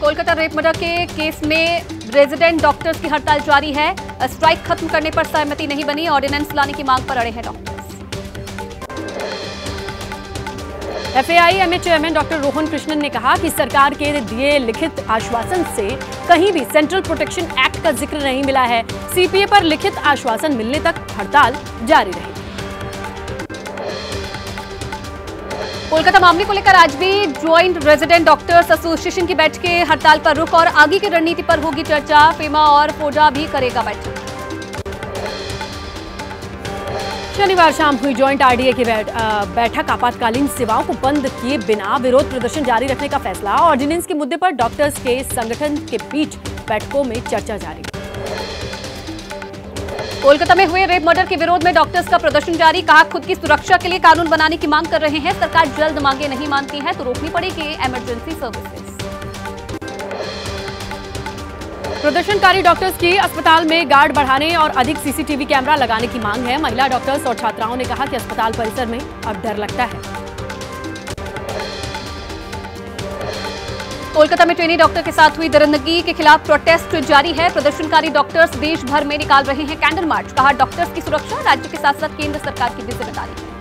Kolkata rape murder के case में resident doctors की हड़ताल जारी है। स्ट्राइक खत्म करने पर सहमति नहीं बनी, ऑर्डिनेंस लाने की मांग पर अड़े हैं doctors. FAI-MA chairman doctor Rohan Krishnan ने कहा कि सरकार के दिए लिखित आश्वासन से कहीं भी सेंट्रल प्रोटेक्शन एक्ट का जिक्र नहीं मिला है। CPA पर लिखित आश्वासन मिलने तक हड़ताल जारी रहेगी। कोलकाता मामले को लेकर आज भी ज्वाइंट रेजिडेंट डॉक्टर्स एसोसिएशन की बैठकें हड़ताल पर रुख और आगे की रणनीति पर होगी चर्चा। फेमा और फोडा भी करेगा बैठक। शनिवार शाम हुई ज्वाइंट RDA की बैठक आपातकालीन सेवाओं को बंद किए बिना विरोध प्रदर्शन जारी रखने का फैसला। ऑर्डिनेंस के मुद्दे पर डॉक्टर्स के संगठन के बीच बैठकों में चर्चा जारी। कोलकाता में हुए रेप मर्डर के विरोध में डॉक्टर्स का प्रदर्शन जारी। कहा खुद की सुरक्षा के लिए कानून बनाने की मांग कर रहे हैं। सरकार जल्द मांगे नहीं मानती है तो रोकनी पड़ेगी इमरजेंसी सर्विसेज। प्रदर्शनकारी डॉक्टर्स की अस्पताल में गार्ड बढ़ाने और अधिक CCTV कैमरा लगाने की मांग है। महिला डॉक्टर्स और छात्राओं ने कहा कि अस्पताल परिसर में अब डर लगता है। कोलकाता में ट्रेनी डॉक्टर के साथ हुई दरिंदगी के खिलाफ प्रोटेस्ट जारी है। प्रदर्शनकारी डॉक्टर्स देश भर में निकाल रहे हैं कैंडल मार्च। कहा डॉक्टर्स की सुरक्षा राज्य के साथ साथ केंद्र सरकार की भी जिम्मेदारी है।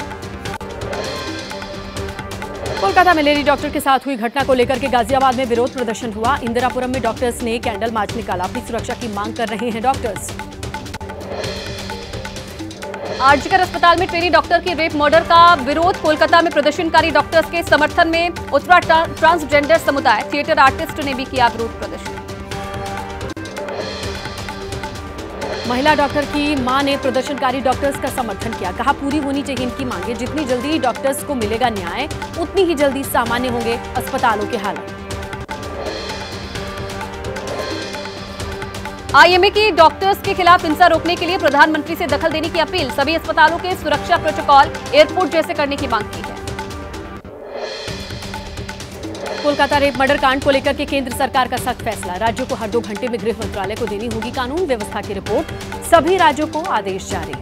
कोलकाता में लेडी डॉक्टर के साथ हुई घटना को लेकर के गाजियाबाद में विरोध प्रदर्शन हुआ। इंदिरापुरम में डॉक्टर्स ने कैंडल मार्च निकाला। अपनी सुरक्षा की मांग कर रहे हैं डॉक्टर्स। आरजीकर अस्पताल में ट्रेनी डॉक्टर की रेप मर्डर का विरोध। कोलकाता में प्रदर्शनकारी डॉक्टर्स के समर्थन में उत्तरा ट्रांसजेंडर समुदाय थिएटर आर्टिस्ट ने भी किया विरोध प्रदर्शन। महिला डॉक्टर की मां ने प्रदर्शनकारी डॉक्टर्स का समर्थन किया। कहा पूरी होनी चाहिए इनकी मांगे। जितनी जल्दी डॉक्टर्स को मिलेगा न्याय उतनी ही जल्दी सामान्य होंगे अस्पतालों के हालात। IMA की डॉक्टर्स के खिलाफ हिंसा रोकने के लिए प्रधानमंत्री से दखल देने की अपील। सभी अस्पतालों के सुरक्षा प्रोटोकॉल एयरपोर्ट जैसे करने की मांग की है। कोलकाता रेप मर्डर कांड को लेकर के केंद्र सरकार का सख्त फैसला। राज्यों को हर 2 घंटे में गृह मंत्रालय को देनी होगी कानून व्यवस्था की रिपोर्ट। सभी राज्यों को आदेश जारी।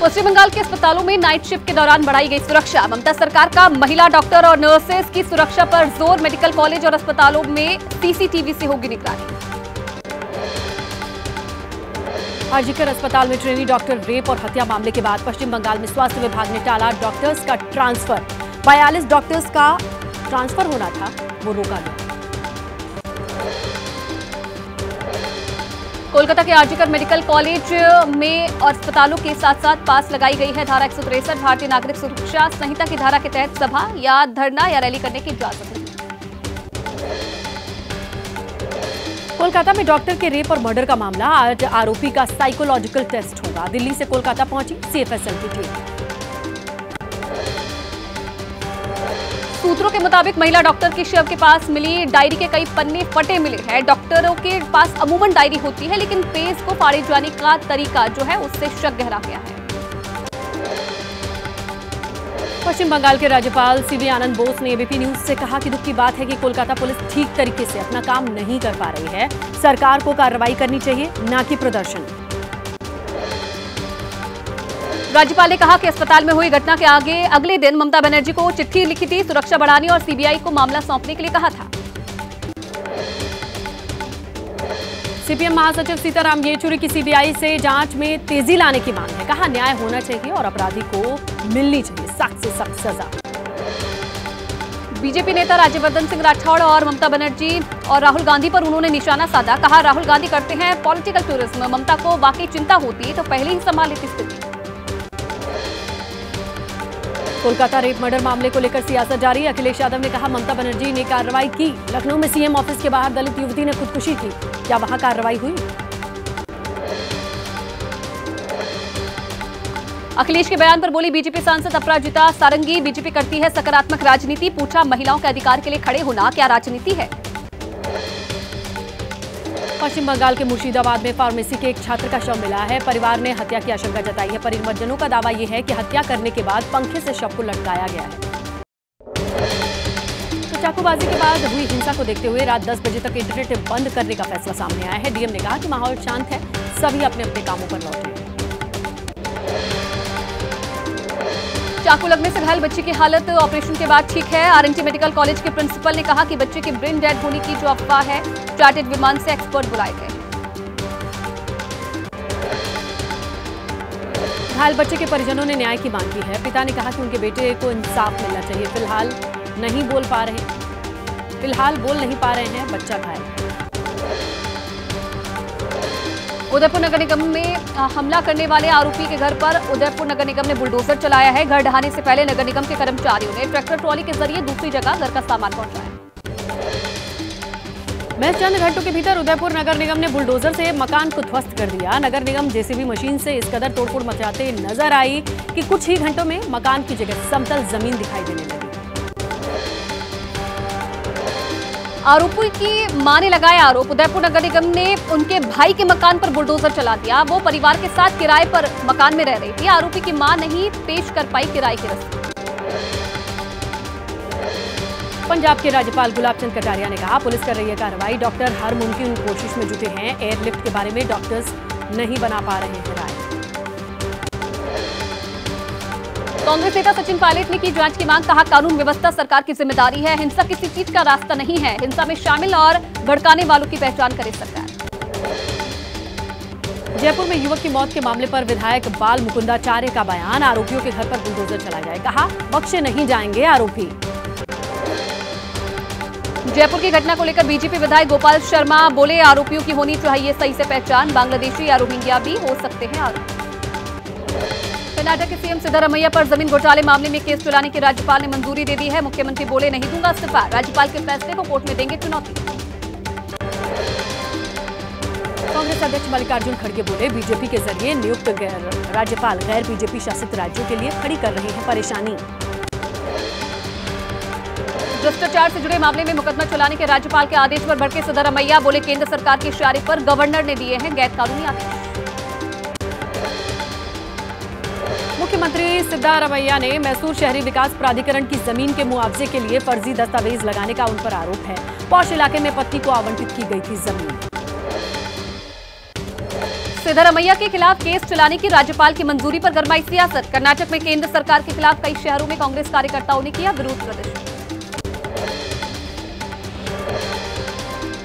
पश्चिम बंगाल के अस्पतालों में नाइट शिफ्ट के दौरान बढ़ाई गई सुरक्षा। ममता सरकार का महिला डॉक्टर और नर्सेस की सुरक्षा पर जोर। मेडिकल कॉलेज और अस्पतालों में CCTV से होगी निगरानी। आरजीकर अस्पताल में ट्रेनी डॉक्टर रेप और हत्या मामले के बाद पश्चिम बंगाल में स्वास्थ्य विभाग ने टाला डॉक्टर्स का ट्रांसफर। 42 डॉक्टर्स का ट्रांसफर होना था, वो रोका गया। कोलकाता के आरजीकर मेडिकल कॉलेज में और अस्पतालों के साथ साथ पास लगाई गई है धारा 163 भारतीय नागरिक सुरक्षा संहिता की धारा के तहत सभा या धरना या रैली करने की इजाजत नहीं। कोलकाता में डॉक्टर के रेप और मर्डर का मामला। आज आरोपी का साइकोलॉजिकल टेस्ट होगा। दिल्ली से कोलकाता पहुंची CFSL की टीम। सूत्रों के मुताबिक महिला डॉक्टर की शव के पास मिली डायरी के कई पन्ने फटे मिले हैं। डॉक्टरों के पास अमूमन डायरी होती है लेकिन पेज को फाड़े जाने का तरीका जो है उससे शक गहरा गया है। पश्चिम बंगाल के राज्यपाल CV आनंद बोस ने ABP न्यूज से कहा कि दुख की बात है कि कोलकाता पुलिस ठीक तरीके से अपना काम नहीं कर पा रही है। सरकार को कार्रवाई करनी चाहिए, न कि प्रदर्शन। राज्यपाल ने कहा कि अस्पताल में हुई घटना के अगले दिन ममता बनर्जी को चिट्ठी लिखी थी। सुरक्षा बढ़ाने और CBI को मामला सौंपने के लिए कहा था। CPM महासचिव सीताराम येचुरी की CBI से जांच में तेजी लाने की मांग है। कहा न्याय होना चाहिए और अपराधी को मिलनी चाहिए सख्त से सख्त सजा। बीजेपी नेता राज्यवर्धन सिंह राठौड़ और ममता बनर्जी और राहुल गांधी पर उन्होंने निशाना साधा। कहा राहुल गांधी करते हैं पॉलिटिकल टूरिज्म। ममता को वाकई चिंता होती तो पहले ही संभाल लेती स्थिति। कोलकाता रेप मर्डर मामले को लेकर सियासत जारी। अखिलेश यादव ने कहा ममता बनर्जी ने कार्रवाई की। लखनऊ में CM ऑफिस के बाहर दलित युवती ने खुदकुशी की, क्या वहां कार्रवाई हुई? अखिलेश के बयान पर बोली बीजेपी सांसद अपराजिता सारंगी। बीजेपी करती है सकारात्मक राजनीति। पूछा महिलाओं के अधिकार के लिए खड़े होना क्या राजनीति है? पश्चिम बंगाल के मुर्शिदाबाद में फार्मेसी के एक छात्र का शव मिला है। परिवार ने हत्या की आशंका जताई है। परिजनों का दावा यह है कि हत्या करने के बाद पंखे से शव को लटकाया गया है। तो चाकूबाजी के बाद हुई हिंसा को देखते हुए रात 10 बजे तक इंटरनेट बंद करने का फैसला सामने आया है। DM ने कहा कि माहौल शांत है, सभी अपने अपने कामों पर लौटे। चाकू लगने से घायल बच्ची की हालत ऑपरेशन के बाद ठीक है। आरएनटी मेडिकल कॉलेज के प्रिंसिपल ने कहा कि बच्चे के ब्रेन डेड होने की जो अफवाह है, चार्टर्ड विमान से एक्सपर्ट बुलाए गए। घायल बच्चे के परिजनों ने न्याय की मांग की है। पिता ने कहा कि उनके बेटे को इंसाफ मिलना चाहिए। फिलहाल बोल नहीं पा रहे हैं बच्चा घायल। उदयपुर नगर निगम में हमला करने वाले आरोपी के घर पर उदयपुर नगर निगम ने बुलडोजर चलाया है। घर ढहाने से पहले नगर निगम के कर्मचारियों ने ट्रैक्टर ट्रॉली के जरिए दूसरी जगह घर का सामान पहुंचाया। महज चंद घंटों के भीतर उदयपुर नगर निगम ने बुलडोजर से मकान को ध्वस्त कर दिया। नगर निगम जेसीबी मशीन से इस कदर तोड़फोड़ मचाते नजर आई कि कुछ ही घंटों में मकान की जगह समतल जमीन दिखाई देने लगी। आरोपी की मां ने लगाया आरोप, उदयपुर नगर निगम ने उनके भाई के मकान पर बुलडोजर चला दिया। वो परिवार के साथ किराए पर मकान में रह रही थी। आरोपी की मां नहीं पेश कर पाई किराए की रसीद। पंजाब के राज्यपाल गुलाब चंद कटारिया ने कहा, पुलिस कर रही है कार्रवाई। डॉक्टर हर मुमकिन कोशिश में जुटे हैं। एयरलिफ्ट के बारे में डॉक्टर्स नहीं बना पा रहे हैं राय। कांग्रेस नेता सचिन पायलट ने की जांच की मांग, कहा कानून व्यवस्था सरकार की जिम्मेदारी है। हिंसा किसी चीज का रास्ता नहीं है। हिंसा में शामिल और भड़काने वालों की पहचान करे सरकार। जयपुर में युवक की मौत के मामले पर विधायक बाल मुकुंदाचार्य का बयान, आरोपियों के घर पर बुलडोजर चला जाए। कहा बख्शे नहीं जाएंगे आरोपी। जयपुर की घटना को लेकर बीजेपी विधायक गोपाल शर्मा बोले, आरोपियों की होनी चाहिए सही से पहचान। बांग्लादेशी या रोहिंग्या भी हो सकते हैं आरोपी। कर्नाटक के सीएम सिद्धारमैया पर जमीन घोटाले मामले में केस चलाने की राज्यपाल ने मंजूरी दे दी है। मुख्यमंत्री बोले, नहीं दूंगा इस्तीफा। राज्यपाल के फैसले को कोर्ट में देंगे चुनौती। कांग्रेस अध्यक्ष मल्लिकार्जुन खड़गे बोले, बीजेपी के जरिए नियुक्त राज्यपाल गैर बीजेपी शासित राज्यों के लिए खड़ी कर रहे हैं परेशानी। भ्रष्टाचार से जुड़े मामले में मुकदमा चलाने के राज्यपाल के आदेश पर भड़के सिद्धारमैया बोले, केंद्र सरकार के इशारे पर गवर्नर ने दिए हैं गैर कानूनी आदेश। मुख्यमंत्री सिद्धारमैया ने मैसूर शहरी विकास प्राधिकरण की जमीन के मुआवजे के लिए फर्जी दस्तावेज लगाने का उन पर आरोप है। पौष इलाके में पत्नी को आवंटित की गई थी जमीन। सिद्धारमैया के खिलाफ केस चलाने की राज्यपाल की मंजूरी पर गरमाई सियासत। कर्नाटक में केंद्र सरकार के खिलाफ कई शहरों में कांग्रेस कार्यकर्ताओं ने किया विरोध प्रदर्शन।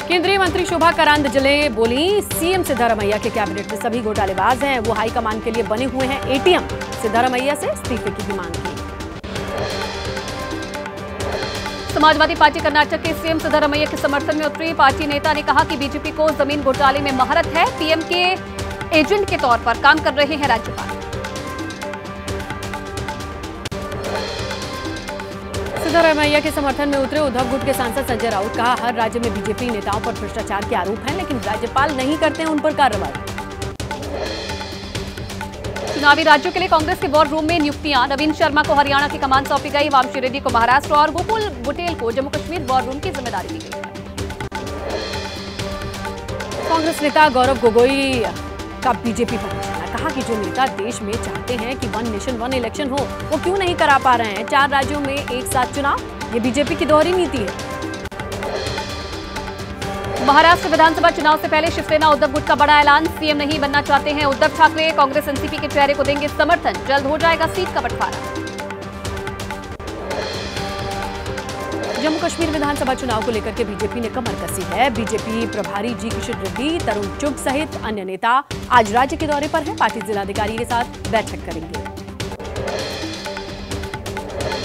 केंद्रीय मंत्री शोभा करांदले बोली, सीएम सिद्धारमैया के कैबिनेट में सभी घोटालेबाज हैं। वो हाईकमान के लिए बने हुए हैं एटीएम। सिद्धारमैया से इस्तीफे की भी मांग की। समाजवादी पार्टी कर्नाटक के सीएम सिद्धारमैया के समर्थन में उतरी। पार्टी नेता ने कहा कि बीजेपी को जमीन घोटाले में महारत है। पीएम के एजेंट के तौर पर काम कर रहे हैं राज्यपाल। सिद्धारमैया के समर्थन में उतरे उद्धव गुट के सांसद संजय राउत, कहा हर राज्य में बीजेपी नेताओं पर भ्रष्टाचार के आरोप हैं, लेकिन राज्यपाल नहीं करते हैं उन पर कार्रवाई। चुनावी राज्यों के लिए कांग्रेस के वॉर रूम में नियुक्तियां। नवीन शर्मा को हरियाणा की कमान सौंपी गई। वामशी रेड्डी को महाराष्ट्र और गोकुल बुटेल को जम्मू कश्मीर वॉर रूम की जिम्मेदारी दी गई। कांग्रेस नेता गौरव गोगोई का बीजेपी पर निशाना, कहा कि जो नेता देश में चाहते हैं कि वन नेशन वन इलेक्शन हो, वो क्यों नहीं करा पा रहे हैं। 4 राज्यों में एक साथ चुनाव, ये बीजेपी की दोहरी नीति है। महाराष्ट्र विधानसभा चुनाव से पहले शिवसेना उद्धव गुट का बड़ा ऐलान, सीएम नहीं बनना चाहते हैं उद्धव ठाकरे। कांग्रेस एनसीपी के चेहरे को देंगे समर्थन, जल्द हो जाएगा सीट का बंटवारा। जम्मू कश्मीर विधानसभा चुनाव को लेकर के बीजेपी ने कमर कसी है। बीजेपी प्रभारी जी किशन रेड्डी, तरुण चुग सहित अन्य नेता आज राज्य के दौरे पर हैं। पार्टी जिलाधिकारी के साथ बैठक करेंगे।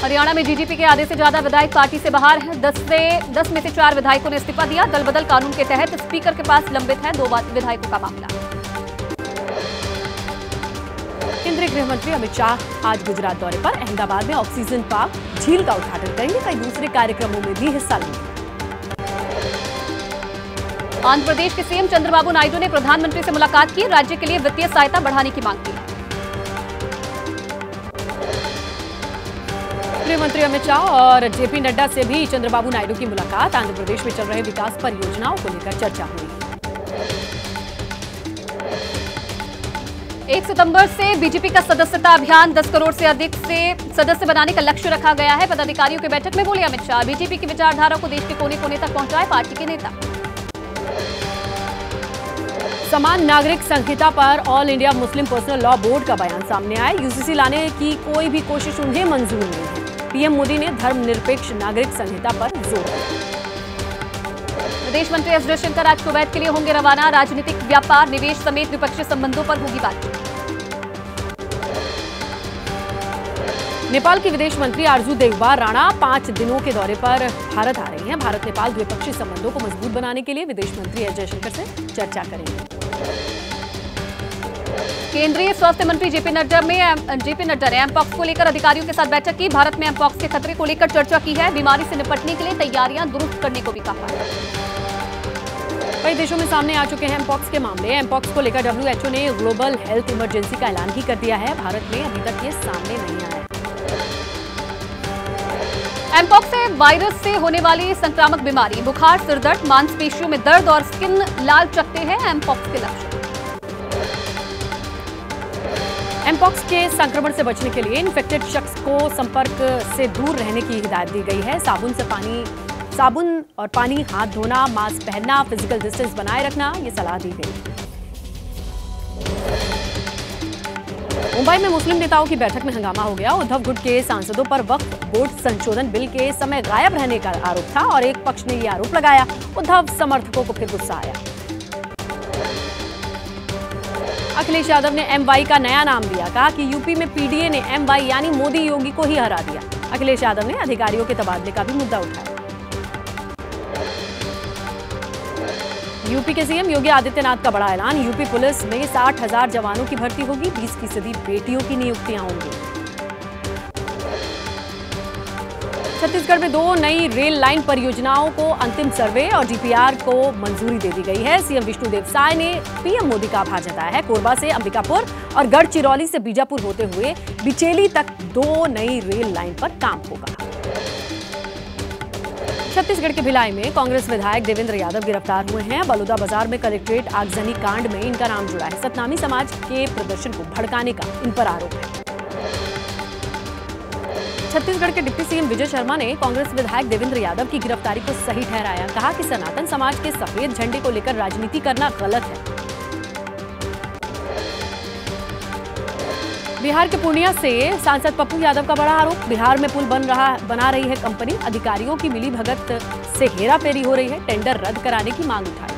हरियाणा में डीजीपी के आधे से ज्यादा विधायक पार्टी से बाहर हैं। 10 में से 4 विधायकों ने इस्तीफा दिया। दल बदल कानून के तहत स्पीकर के पास लंबित है 2 विधायकों का मामला। केंद्रीय गृह मंत्री अमित शाह आज गुजरात दौरे पर। अहमदाबाद में ऑक्सीजन पार्क झील का उद्घाटन करेंगे। कई दूसरे कार्यक्रमों में भी हिस्सा लेंगे। आंध्र प्रदेश के सीएम चंद्रबाबू नायडू ने प्रधानमंत्री से मुलाकात की। राज्य के लिए वित्तीय सहायता बढ़ाने की मांग की। गृह मंत्री अमित शाह और जेपी नड्डा से भी चंद्रबाबू नायडू की मुलाकात। आंध्र प्रदेश में चल रहे विकास परियोजनाओं को लेकर चर्चा हुई। 1 सितंबर से बीजेपी का सदस्यता अभियान 10 करोड़ से अधिक से सदस्य बनाने का लक्ष्य रखा गया है। पदाधिकारियों की बैठक में बोले अमित शाह, बीजेपी की विचारधारा को देश के कोने कोने तक पहुंचाए पार्टी के नेता। समान नागरिक संहिता पर all India Muslim personal law board का बयान सामने आया। यूसीसी लाने की कोई भी कोशिश उन्हें मंजूर नहीं है। पीएम मोदी ने धर्मनिरपेक्ष नागरिक संहिता पर जोर दिया। विदेश मंत्री एस जयशंकर आज कुवैत के लिए होंगे रवाना। राजनीतिक, व्यापार, निवेश समेत द्विपक्षीय संबंधों पर होगी बातचीत। नेपाल की विदेश मंत्री आरजू देवबा राणा 5 दिनों के दौरे पर भारत आ रही हैं। भारत नेपाल द्विपक्षीय संबंधों को मजबूत बनाने के लिए विदेश मंत्री एस जयशंकर से चर्चा करेंगे। केंद्रीय स्वास्थ्य मंत्री जेपी नड्डा ने एमपॉक्स को लेकर अधिकारियों के साथ बैठक की। भारत में एमपॉक्स के खतरे को लेकर चर्चा की है। बीमारी से निपटने के लिए तैयारियां दुरुस्त करने को भी कहा है। कई देशों में सामने आ चुके हैं एमपॉक्स के मामले। एमपॉक्स को लेकर WHO ने ग्लोबल हेल्थ इमरजेंसी का ऐलान ही कर दिया है। भारत में अभी तक ये सामने नहीं आया। एमपॉक्स से वायरस से होने वाली संक्रामक बीमारी, बुखार, सिरदर्द, मांसपेशियों में दर्द और स्किन लाल चकते हैं एमपॉक्स के लक्षण। एमपॉक्स के संक्रमण से बचने के लिए इन्फेक्टेड शख्स को संपर्क से दूर रहने की हिदायत दी गई है। साबुन और पानी, हाथ धोना, मास्क पहनना, फिजिकल डिस्टेंस बनाए रखना, ये सलाह दी गई। मुंबई में मुस्लिम नेताओं की बैठक में हंगामा हो गया। उद्धव गुट के सांसदों पर वक्फ बोर्ड संशोधन बिल के समय गायब रहने का आरोप था और एक पक्ष ने यह आरोप लगाया। उद्धव समर्थकों को फिर गुस्सा आया। अखिलेश यादव ने MY का नया नाम दिया। कहा कि यूपी में PDA ने MY यानी मोदी योगी को ही हरा दिया। अखिलेश यादव ने अधिकारियों के तबादले का भी मुद्दा उठाया। यूपी के सीएम योगी आदित्यनाथ का बड़ा ऐलान। यूपी पुलिस में 60,000 जवानों की भर्ती होगी। 20% बेटियों की नियुक्तियां होंगी। छत्तीसगढ़ में 2 नई रेल लाइन परियोजनाओं को अंतिम सर्वे और DPR को मंजूरी दे दी गई है। सीएम विष्णुदेव साय ने पीएम मोदी का आभार जताया है। कोरबा से अंबिकापुर और गढ़चिरौली से बीजापुर होते हुए बिचेली तक 2 नई रेल लाइन पर काम होगा। छत्तीसगढ़ के भिलाई में कांग्रेस विधायक देवेंद्र यादव गिरफ्तार हुए हैं। बलौदा बाजार में कलेक्ट्रेट आगजनी कांड में इनका नाम जुड़ा है। सतनामी समाज के प्रदर्शन को भड़काने का इन पर आरोप है। छत्तीसगढ़ के डिप्टी सीएम विजय शर्मा ने कांग्रेस विधायक देवेंद्र यादव की गिरफ्तारी को सही ठहराया। कहा कि सनातन समाज के सफेद झंडे को लेकर राजनीति करना गलत है। बिहार के पूर्णिया से सांसद पप्पू यादव का बड़ा आरोप। बिहार में पुल बना रही है कंपनी। अधिकारियों की मिलीभगत से हेराफेरी हो रही है। टेंडर रद्द कराने की मांग उठाई।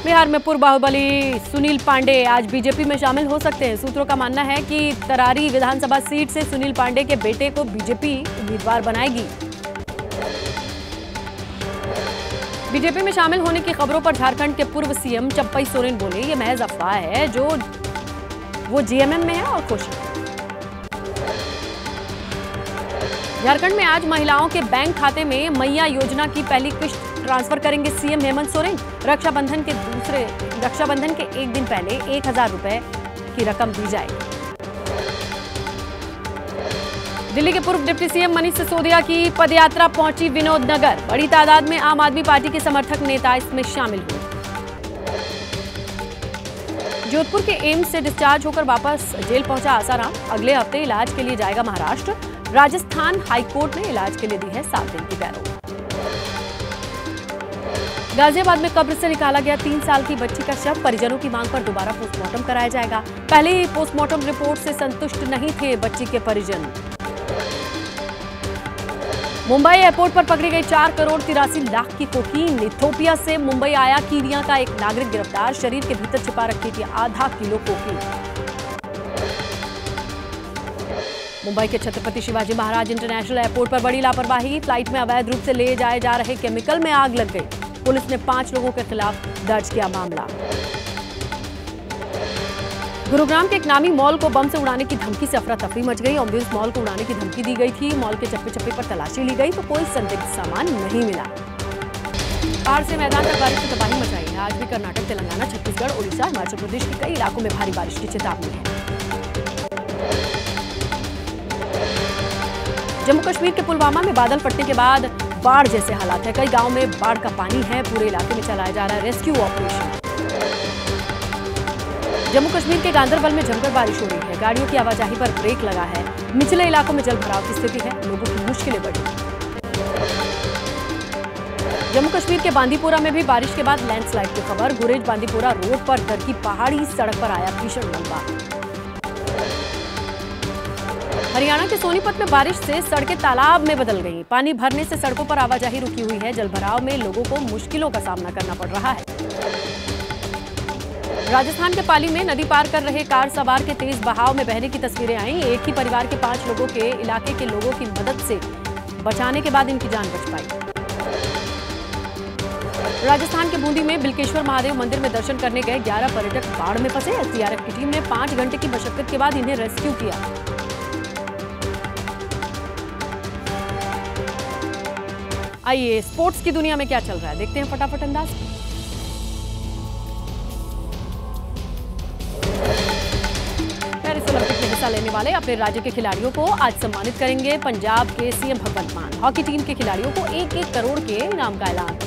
बिहार में पूर्व बाहुबली सुनील पांडे आज बीजेपी में शामिल हो सकते हैं। सूत्रों का मानना है कि तरारी विधानसभा सीट से सुनील पांडे के बेटे को बीजेपी उम्मीदवार बनाएगी। बीजेपी में शामिल होने की खबरों पर झारखंड के पूर्व सीएम चंपई सोरेन बोले, ये महज अफवाह है। जो वो GMM में है और खुश है। झारखंड में आज महिलाओं के बैंक खाते में मैया योजना की पहली किश्त ट्रांसफर करेंगे सीएम हेमंत सोरेन। रक्षाबंधन के एक दिन पहले 1,000 रुपए की रकम दी जाएगी। दिल्ली के पूर्व डिप्टी सीएम मनीष सिसोदिया की पदयात्रा पहुंची विनोदनगर। बड़ी तादाद में आम आदमी पार्टी के समर्थक नेता इसमें शामिल हुए। जोधपुर के एम्स से डिस्चार्ज होकर वापस जेल पहुंचा आसाराम। अगले हफ्ते इलाज के लिए जाएगा महाराष्ट्र। राजस्थान हाईकोर्ट ने इलाज के लिए दी है 7 दिन की पैरोल। गाजियाबाद में कब्र से निकाला गया 3 साल की बच्ची का शव। परिजनों की मांग पर दोबारा पोस्टमार्टम कराया जाएगा। पहले ही पोस्टमार्टम रिपोर्ट से संतुष्ट नहीं थे बच्ची के परिजन। मुंबई एयरपोर्ट पर पकड़ी गई 4 करोड़ 83 लाख की कोकीन। इथोपिया से मुंबई आया कीनिया का एक नागरिक गिरफ्तार। शरीर के भीतर छिपा रखी थी आधा किलो कोकीन। मुंबई के छत्रपति शिवाजी महाराज इंटरनेशनल एयरपोर्ट पर बड़ी लापरवाही। फ्लाइट में अवैध रूप से ले जाए जा रहे केमिकल में आग लग गई। पुलिस ने 5 लोगों के खिलाफ दर्ज किया मामला। गुरुग्राम के एक नामी मॉल को बम से उड़ाने की धमकी से अफरा तफरी मच गई। एम्बियंस मॉल को उड़ाने की धमकी दी गई थी। मॉल के चप्पे चप्पे पर तलाशी ली गई तो कोई संदिग्ध सामान नहीं मिला। पहाड़ से मैदान तक बारिश ने तबाही मचाई है। आज भी कर्नाटक, तेलंगाना, छत्तीसगढ़, ओडिशा, हिमाचल प्रदेश के कई इलाकों में भारी बारिश की चेतावनी है। जम्मू कश्मीर के पुलवामा में बादल फटने के बाद बाढ़ जैसे हालात है। कई गांव में बाढ़ का पानी है। पूरे इलाके में चलाया जा रहा है रेस्क्यू ऑपरेशन। जम्मू कश्मीर के गांदरबल में जमकर बारिश हो रही है। गाड़ियों की आवाजाही पर ब्रेक लगा है। निचले इलाकों में जलभराव की स्थिति है। लोगों की मुश्किलें बढ़ी। जम्मू कश्मीर के बांदीपोरा में भी बारिश के बाद लैंडस्लाइड की खबर। गुरेज बांदीपोरा रोड पर डर की पहाड़ी सड़क पर आया भीषण मलबा। हरियाणा के सोनीपत में बारिश से सड़कें तालाब में बदल गईं। पानी भरने से सड़कों पर आवाजाही रुकी हुई है। जलभराव में लोगों को मुश्किलों का सामना करना पड़ रहा है। राजस्थान के पाली में नदी पार कर रहे कार सवार के तेज बहाव में बहने की तस्वीरें आई। एक ही परिवार के 5 लोगों के इलाके के लोगों की मदद से बचाने के बाद इनकी जान बच पाई। राजस्थान के बूंदी में बिल्केश्वर महादेव मंदिर में दर्शन करने गए 11 पर्यटक बाढ़ में फंसे। एसडीआरएफ की टीम ने 5 घंटे की मशक्कत के बाद इन्हें रेस्क्यू किया। आइए स्पोर्ट्स की दुनिया में क्या चल रहा है देखते हैं फटाफट अंदाज। पेरिस ओलंपिक में हिस्सा लेने वाले अपने राज्य के खिलाड़ियों को आज सम्मानित करेंगे पंजाब के सीएम भगवंत मान। हॉकी टीम के खिलाड़ियों को 1-1 करोड़ के इनाम का ऐलान।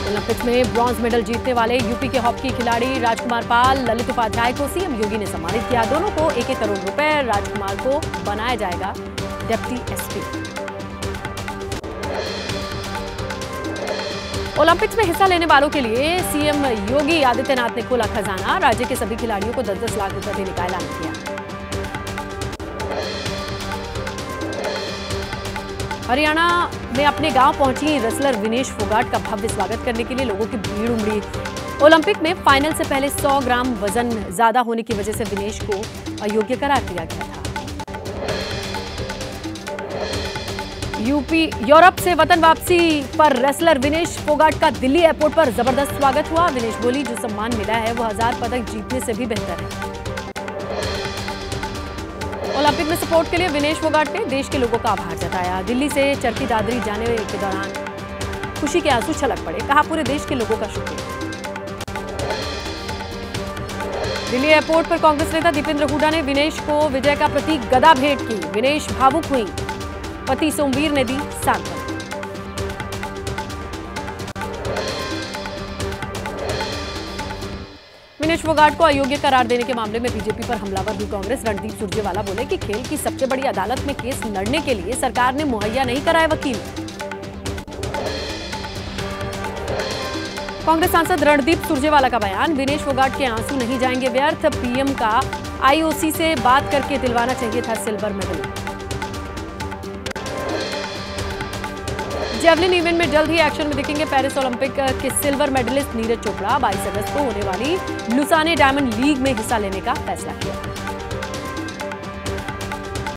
ओलंपिक्स में ब्रॉन्ज मेडल जीतने वाले यूपी के हॉकी खिलाड़ी राजकुमार पाल, ललित उपाध्याय को सीएम योगी ने सम्मानित किया। दोनों को 1-1 करोड़ रुपए। राजकुमार को बनाया जाएगा डिप्टी एसपी। ओलंपिक्स में हिस्सा लेने वालों के लिए सीएम योगी आदित्यनाथ ने खोला खजाना। राज्य के सभी खिलाड़ियों को 10-10 लाख रुपए देने का ऐलान किया। हरियाणा में अपने गांव पहुंची रेसलर विनेश फोगाट का भव्य स्वागत करने के लिए लोगों की भीड़ उमड़ी। ओलंपिक में फाइनल से पहले 100 ग्राम वजन ज्यादा होने की वजह से विनेश को अयोग्य करार दिया गया था। यूरोप से वतन वापसी पर रेसलर विनेश फोगाट का दिल्ली एयरपोर्ट पर जबरदस्त स्वागत हुआ। विनेश बोली, जो सम्मान मिला है वो 1000 पदक जीतने से भी बेहतर है। ओलंपिक में सपोर्ट के लिए विनेश फोगाट ने देश के लोगों का आभार जताया। दिल्ली से चरखी दादरी जाने के दौरान खुशी के आंसू छलक पड़े। कहा, पूरे देश के लोगों का शुक्रिया। दिल्ली एयरपोर्ट पर कांग्रेस नेता दीपेंद्र हुड्डा ने विनेश को विजय का प्रतीक गदा भेंट की। विनेश भावुक हुई। पति सोमवीर ने दी सांत्वना। विनेश फोगाट को अयोग्य करार देने के मामले में बीजेपी पर हमलावर हुई कांग्रेस। रणदीप सुरजेवाला बोले कि खेल की सबसे बड़ी अदालत में केस लड़ने के लिए सरकार ने मुहैया नहीं कराए वकील। कांग्रेस सांसद रणदीप सुरजेवाला का बयान, विनेश फोगाट के आंसू नहीं जाएंगे व्यर्थ। पीएम का आईओसी से बात करके दिलवाना चाहिए था सिल्वर मेडल। जेवलिन इवेंट में जल्द ही एक्शन में दिखेंगे पेरिस ओलंपिक के सिल्वर मेडलिस्ट नीरज चोपड़ा। 22 अगस्त को होने वाली लुसाने डायमंड लीग में हिस्सा लेने का फैसला किया।